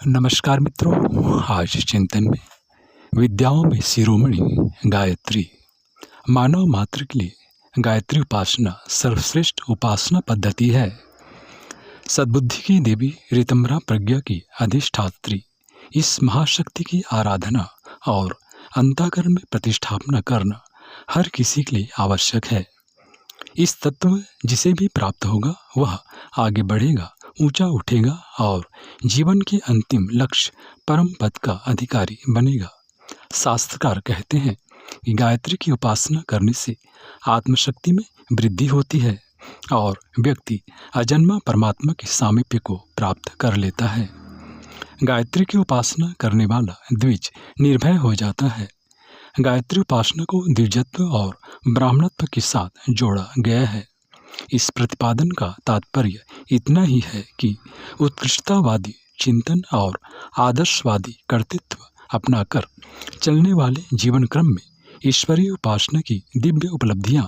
नमस्कार मित्रों, आज चिंतन में विद्याओं में शिरोमणि गायत्री। मानव मात्र के लिए गायत्री उपासना सर्वश्रेष्ठ उपासना पद्धति है। सद्बुद्धि की देवी ऋतंभरा प्रज्ञा की अधिष्ठात्री इस महाशक्ति की आराधना और अंतःकरण में प्रतिष्ठापना करना हर किसी के लिए आवश्यक है। इस तत्व जिसे भी प्राप्त होगा वह आगे बढ़ेगा, ऊंचा उठेगा और जीवन के अंतिम लक्ष्य परम पद का अधिकारी बनेगा। शास्त्रकार कहते हैं कि गायत्री की उपासना करने से आत्मशक्ति में वृद्धि होती है और व्यक्ति अजन्मा परमात्मा के सामीप्य को प्राप्त कर लेता है। गायत्री की उपासना करने वाला द्विज निर्भय हो जाता है। गायत्री उपासना को द्विजत्व और ब्राह्मणत्व के साथ जोड़ा गया है। इस प्रतिपादन का तात्पर्य इतना ही है कि उत्कृष्टतावादी चिंतन और आदर्शवादी कर्तृत्व अपनाकर चलने वाले जीवन क्रम में ईश्वरीय उपासना की दिव्य उपलब्धियां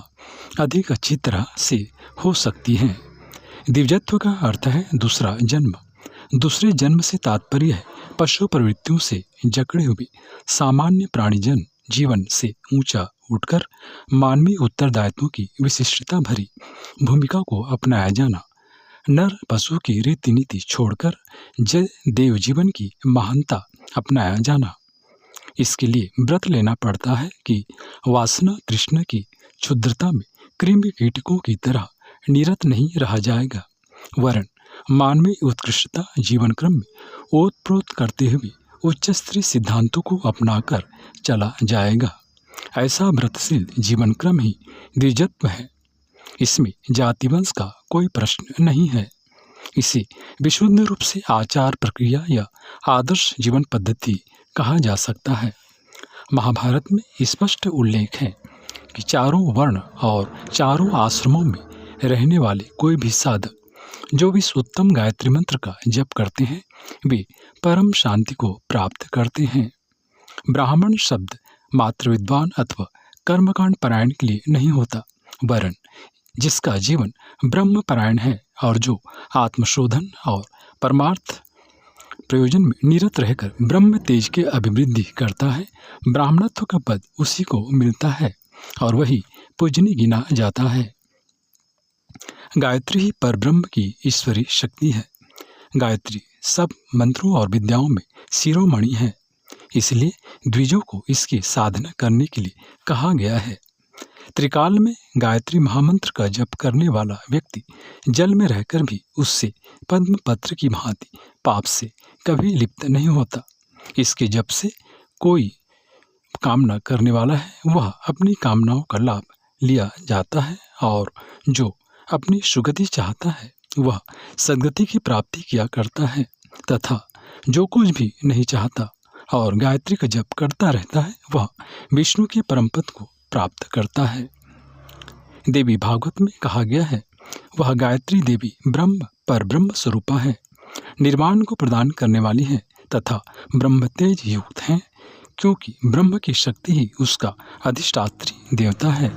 अधिक अच्छी तरह से हो सकती हैं। दिव्यत्व का अर्थ है दूसरा जन्म। दूसरे जन्म से तात्पर्य है पशु प्रवृत्तियों से जकड़े हुए सामान्य प्राणीजन जीवन से ऊंचा उठकर मानवीय उत्तरदायित्वों की विशिष्टता भरी भूमिका को अपनाया जाना, नर पशु की रीति नीति छोड़कर जय देव जीवन की महानता अपनाया जाना। इसके लिए व्रत लेना पड़ता है कि वासना तृष्णा की क्षुद्रता में कृमि कीटकों की तरह निरत नहीं रहा जाएगा, वरन मानवीय उत्कृष्टता जीवन क्रम में ओतप्रोत करते हुए उच्च स्तरीय सिद्धांतों को अपनाकर चला जाएगा। ऐसा व्रतशील जीवन क्रम ही द्विजत्व है। इसमें जाति वंश का कोई प्रश्न नहीं है। इसे विशुद्ध रूप से आचार प्रक्रिया या आदर्श जीवन पद्धति कहा जा सकता है। महाभारत में स्पष्ट उल्लेख है कि चारों वर्ण और चारों आश्रमों में रहने वाले कोई भी साधक जो इस उत्तम गायत्री मंत्र का जप करते हैं वे परम शांति को प्राप्त करते हैं। ब्राह्मण शब्द मात्र विद्वान अथवा कर्मकांड परायण के लिए नहीं होता, वरन जिसका जीवन ब्रह्म परायण है और जो आत्मशोधन और परमार्थ प्रयोजन में निरत रहकर ब्रह्म तेज के अभिवृद्धि करता है। ब्राह्मणत्व का पद उसी को मिलता है और वही पूजनीय गिना जाता है। गायत्री ही परब्रह्म की ईश्वरीय शक्ति है। गायत्री सब मंत्रों और विद्याओं में शिरोमणि है, इसलिए द्विजों को इसकी साधना करने के लिए कहा गया है। त्रिकाल में गायत्री महामंत्र का जप करने वाला व्यक्ति जल में रहकर भी उससे पद्म पत्र की भांति पाप से कभी लिप्त नहीं होता। इसके जप से कोई कामना करने वाला है वह अपनी कामनाओं का लाभ लिया जाता है और जो अपनी सुगति चाहता है वह सद्गति की प्राप्ति किया करता है तथा जो कुछ भी नहीं चाहता और गायत्री का जप करता रहता है वह विष्णु के परम पद को प्राप्त करता है। देवी भागवत में कहा गया है वह गायत्री देवी ब्रह्म पर ब्रह्म स्वरूपा है, निर्वाण को प्रदान करने वाली है तथा ब्रह्म तेज युक्त है, क्योंकि ब्रह्म की शक्ति ही उसका अधिष्ठात्री देवता है।